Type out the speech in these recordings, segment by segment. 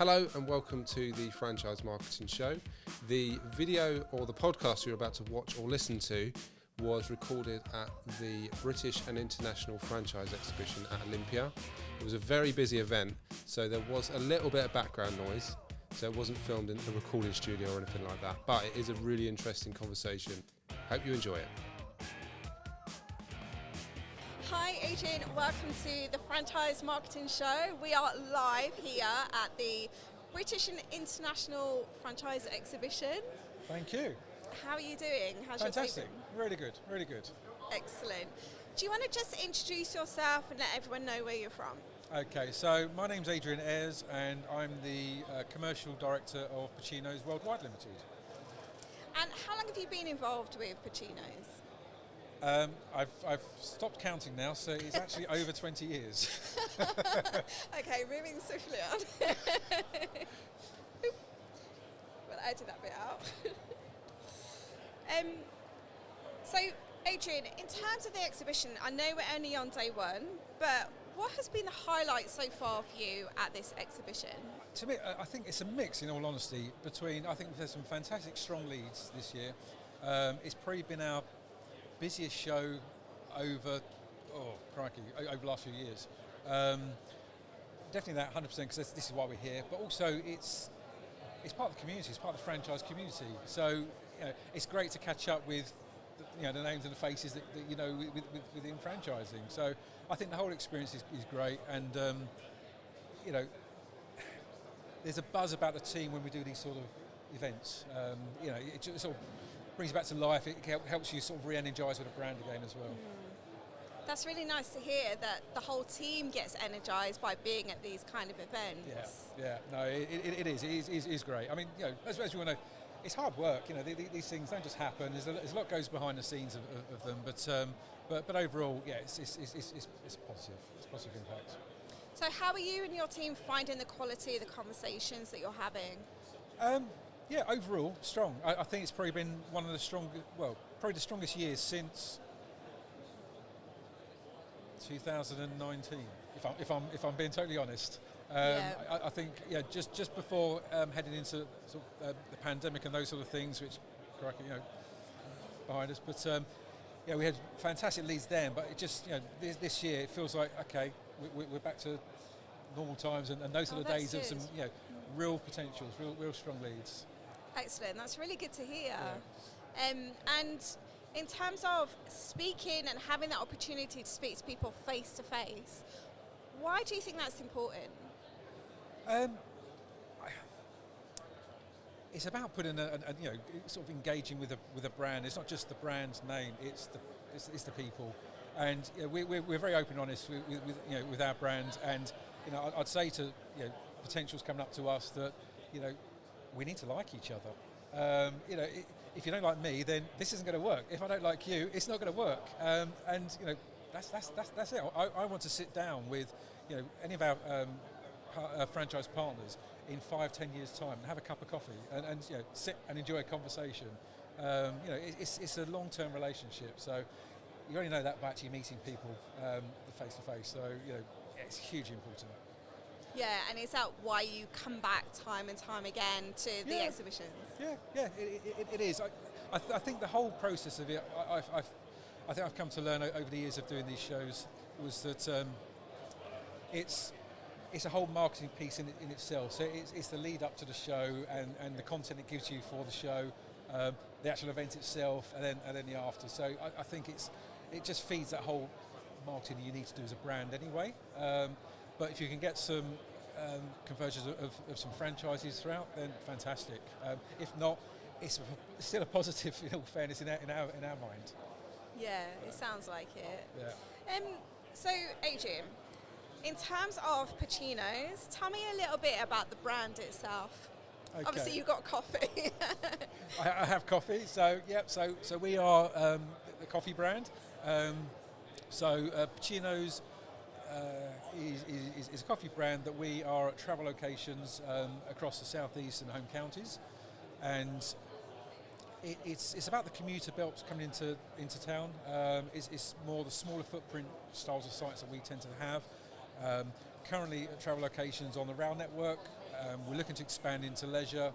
Hello and welcome to the Franchise Marketing Show. The video or the podcast you're about to watch or listen to was recorded at the British and International Franchise Exhibition at Olympia. It was a very busy event, so there was a little bit of background noise, so it wasn't filmed in a recording studio or anything like that, but it is a really interesting conversation. Hope you enjoy it. Hi Adrian, welcome to the Franchise Marketing Show. We are live here at the British and International Franchise Exhibition. Thank you. How are you doing? How's Fantastic. your Really good, really good. Excellent. Do you want to just introduce yourself and let everyone know where you're from? Okay, so my name's Adrian Ayres and I'm the Commercial Director of Puccino's Worldwide Limited. And how long have you been involved with Puccino's? I've stopped counting now, so it's actually over 20 years. Okay, moving swiftly on. Well, I did that bit out. So, Adrian, in terms of the exhibition, I know we're only on day one, but what has been the highlight so far for you at this exhibition? To me, I think it's a mix, in all honesty, between, I think there's some fantastic strong leads this year. It's probably been our busiest show over the last few years. Definitely that 100%, because this is why we're here, but also it's part of the community, it's part of the franchise community. So it's great to catch up with the names and the faces that you know within franchising. So I think the whole experience is great, and there's a buzz about the team when we do these sort of events. It just sort of brings it back to life. It helps you sort of re-energise with a brand again as well. That's really nice to hear that the whole team gets energised by being at these kind of events. Yeah. No, it is great. I mean, as you all know, it's hard work. These things don't just happen. There's a lot goes behind the scenes of them. But overall, yeah, it's positive. It's positive impact. So how are you and your team finding the quality of the conversations that you're having? Yeah, overall strong. I think it's probably been one of the probably the strongest years since 2019. If I'm being totally honest, I think just before heading into sort of, the pandemic and those sort of things, which behind us. But we had fantastic leads then. But it just this year it feels like we're back to normal times and those sort of days of some real potentials, real strong leads. Excellent, that's really good to hear. Yeah. And in terms of speaking and having that opportunity to speak to people face to face, why do you think that's important? It's about putting sort of engaging with a brand. It's not just the brand's name; it's the people. And we're very open and honest with our brand. And I'd say to potentials coming up to us that we need to like each other. If you don't like me, then this isn't going to work. If I don't like you, it's not going to work. That's it. I want to sit down with any of our franchise partners in 5-10 years' time and have a cup of coffee and sit and enjoy a conversation. It's a long-term relationship, so you only know that by actually meeting people face to face. So it's hugely important. Yeah, and is that why you come back time and time again to the exhibitions? Yeah, it is. I think the whole process of it, I think I've come to learn over the years of doing these shows, was that it's a whole marketing piece in itself. So it's the lead up to the show and the content it gives you for the show, the actual event itself, and then the after. So I think it just feeds that whole marketing you need to do as a brand anyway. But if you can get some conversions of some franchises throughout, then fantastic. If not, it's still a positive, in all fairness, in our mind. Yeah, it sounds like it. Yeah. So, Adrian, in terms of Puccino's, tell me a little bit about the brand itself. Okay. Obviously, you've got coffee. I have coffee. So we are the coffee brand. Puccino's is a coffee brand that we are at travel locations across the southeast and home counties, and it's about the commuter belts coming into town. It's more the smaller footprint styles of sites that we tend to have. Currently at travel locations on the rail network. We're looking to expand into leisure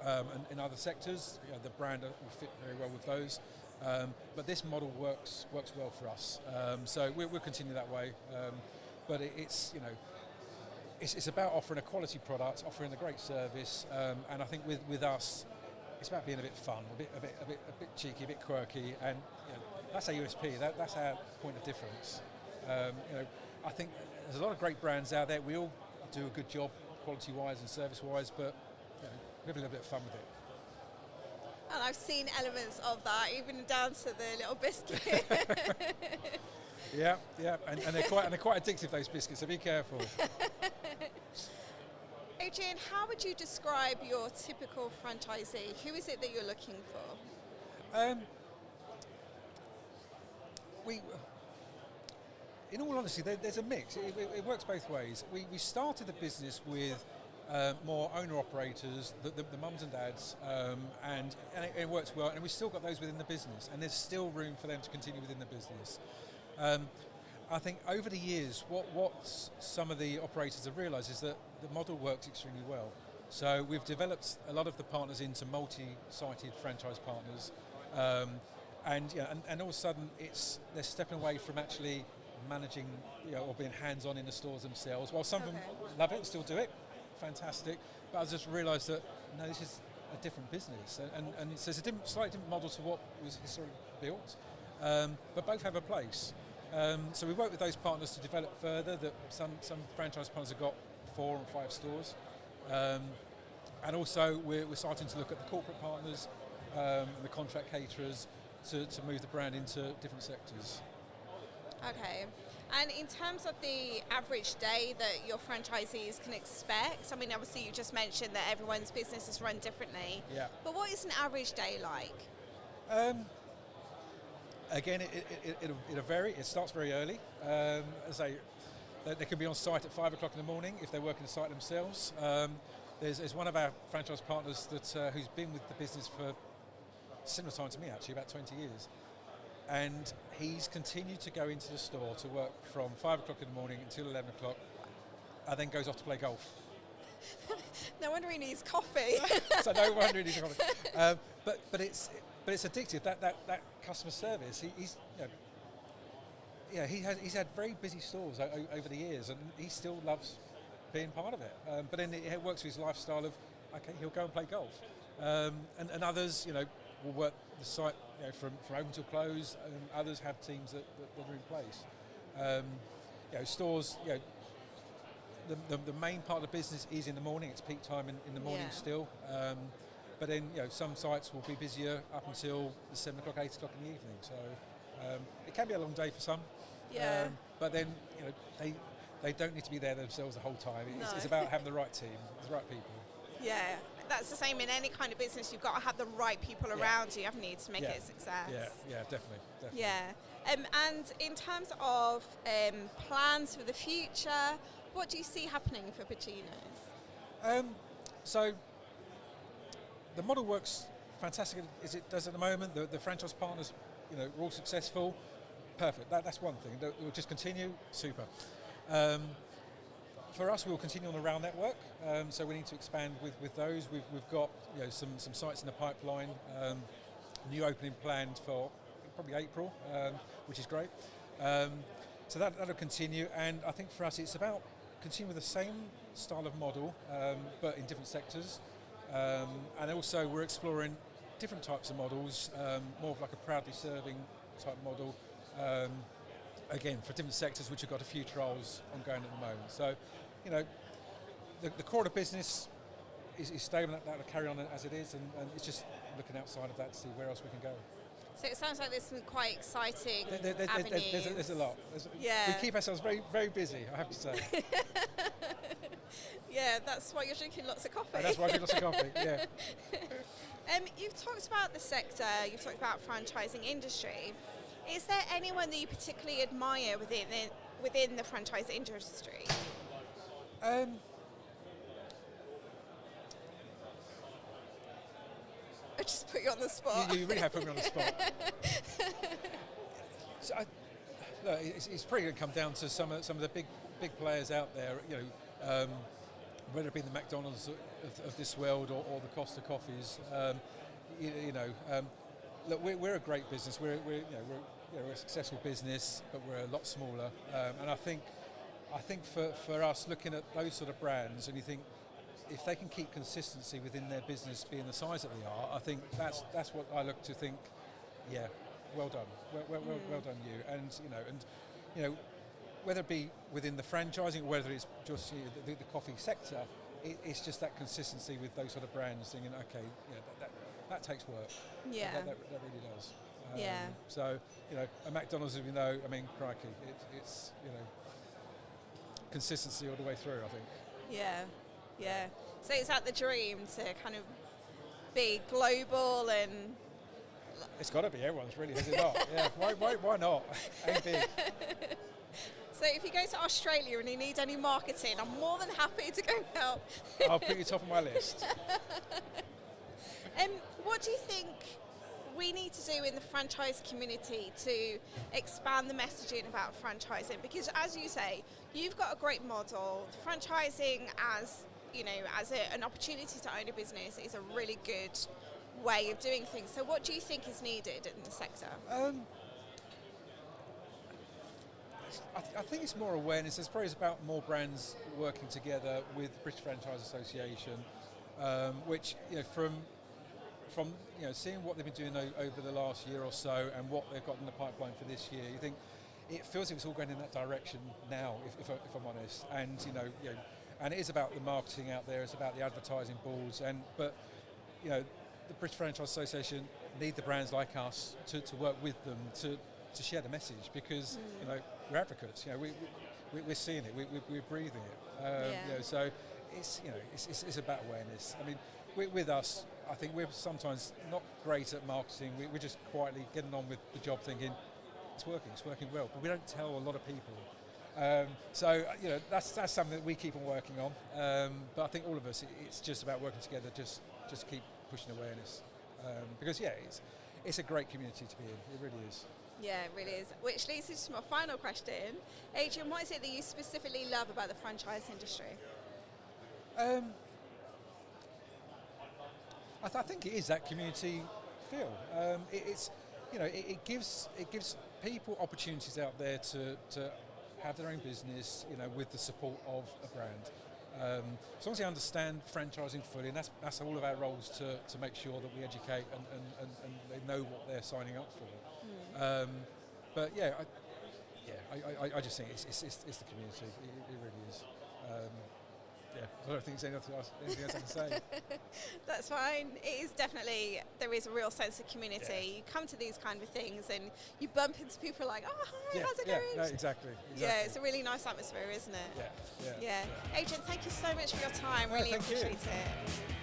and in other sectors. The brand will fit very well with those. But this model works well for us. So we'll continue that way. But it's about offering a quality product, offering a great service, and I think with us, it's about being a bit fun, a bit cheeky, a bit quirky, and that's our USP. That's our point of difference. I think there's a lot of great brands out there. We all do a good job, quality-wise and service-wise, but we have a little bit of fun with it. And I've seen elements of that, even down to the little biscuit. Yeah, and they're quite addictive, those biscuits. So be careful. Adrian, how would you describe your typical franchisee? Who is it that you're looking for? In all honesty, there's a mix. It works both ways. We started the business with more owner-operators, the mums and dads, and it works well, and we've still got those within the business, and there's still room for them to continue within the business. I think over the years, what some of the operators have realised is that the model works extremely well. So we've developed a lot of the partners into multi-sited franchise partners, and all of a sudden they're stepping away from actually managing or being hands-on in the stores themselves. While some of them love it and still do it, fantastic, but I just realised that no, this is a different business, and so it's a slightly different model to what was historically built, but both have a place. So we work with those partners to develop further. That some franchise partners have got 4 and 5 stores, and also we're starting to look at the corporate partners and the contract caterers to move the brand into different sectors. Okay. And in terms of the average day that your franchisees can expect, I mean, obviously you just mentioned that everyone's business is run differently. Yeah. But what is an average day like? Again, it'll vary. It starts very early. As they could be on site at 5 o'clock in the morning if they're working the site themselves. There's one of our franchise partners who's been with the business for a similar time to me, actually, about 20 years. And he's continued to go into the store to work from 5 o'clock in the morning until 11 o'clock, and then goes off to play golf. No wonder he needs coffee. So no wonder he needs coffee. But it's addictive. That customer service. He's had very busy stores over the years, and he still loves being part of it. But then it works with his lifestyle of he'll go and play golf, and others will work the site from open till close, and others have teams that are in place. Stores, the main part of the business is in the morning. It's peak time in the morning still. But then some sites will be busier up until 7 o'clock, 8 o'clock in the evening. So it can be a long day for some. Yeah. But then they don't need to be there themselves the whole time. It's about having the right team, the right people. Yeah, that's the same in any kind of business. You've got to have the right people around you, haven't you, to make it a success. Yeah, definitely. Yeah, and in terms of plans for the future, what do you see happening for Puccino's? So the model works fantastic as it does at the moment. The franchise partners, are all successful. Perfect. That's one thing. We'll just continue. Super. For us, we'll continue on the rail network, so we need to expand with those. We've got some sites in the pipeline, new opening planned for probably April, which is great. So that'll continue, and I think for us it's about continuing with the same style of model, but in different sectors, and also we're exploring different types of models, more of like a proudly serving type model, again for different sectors which have got a few trials ongoing at the moment. So the core of the business is stable, that'll carry on as it is, and it's just looking outside of that to see where else we can go. So it sounds like there's some quite exciting avenues. There's a lot. We keep ourselves very, very busy, I have to say. Yeah, that's why you're drinking lots of coffee. That's why I drink lots of coffee, yeah. You've talked about the sector, you've talked about franchising industry. Is there anyone that you particularly admire within the franchise industry? I just put you on the spot. You really have put me on the spot. So it's probably going to come down to some of the big players out there. whether it be the McDonald's of this world or the Costa Coffees. Look, we're a great business. We're a successful business, but we're a lot smaller. And I think for us, looking at those sort of brands, and you think if they can keep consistency within their business, being the size that they are, I think that's what I look to think. Yeah, well done, well done you. And whether it be within the franchising or whether it's just the coffee sector, it's just that consistency with those sort of brands. Thinking, okay, that takes work. Yeah, that really does. Yeah. So a McDonald's, as we know, I mean, crikey, it's consistency all the way through, I think. Yeah. So is that the dream, to kind of be global and? It's got to be everyone's, really, is it not? Yeah. Why not? Aim big. So if you go to Australia and you need any marketing, I'm more than happy to go and help. I'll put you top of my list. What do you think we need to do in the franchise community to expand the messaging about franchising? Because as you say, you've got a great model. Franchising as an opportunity to own a business is a really good way of doing things. So what do you think is needed in the sector? I think it's more awareness. It's probably about more brands working together with the British Franchise Association, which from seeing what they've been doing over the last year or so and what they've got in the pipeline for this year, you think it feels like it's all going in that direction now, if I'm honest. And and it is about the marketing out there. It's about the advertising boards. But the British Franchise Association need the brands like us to work with them to share the message, because we're advocates. We're seeing it. We're breathing it. So it's about awareness. I mean, with us, I think we're sometimes not great at marketing. We're just quietly getting on with the job, thinking it's working well, but we don't tell a lot of people. So that's something that we keep on working on. But I think all of us, it's just about working together, just keep pushing awareness. Because it's a great community to be in. It really is. Yeah, it really is. Which leads us to my final question. Adrian, what is it that you specifically love about the franchise industry? I think it is that community feel. It gives people opportunities out there to have their own business, with the support of a brand. As long as they understand franchising fully, and that's all of our roles to make sure that we educate and they know what they're signing up for. But I just think it's the community. It really is. I don't think there's anything else I can say. That's fine. It is definitely, there is a real sense of community. Yeah. You come to these kind of things and you bump into people like, oh, hi, how's it going? No, exactly. Yeah, it's a really nice atmosphere, isn't it? Yeah. Adrian, thank you so much for your time. Really appreciate it.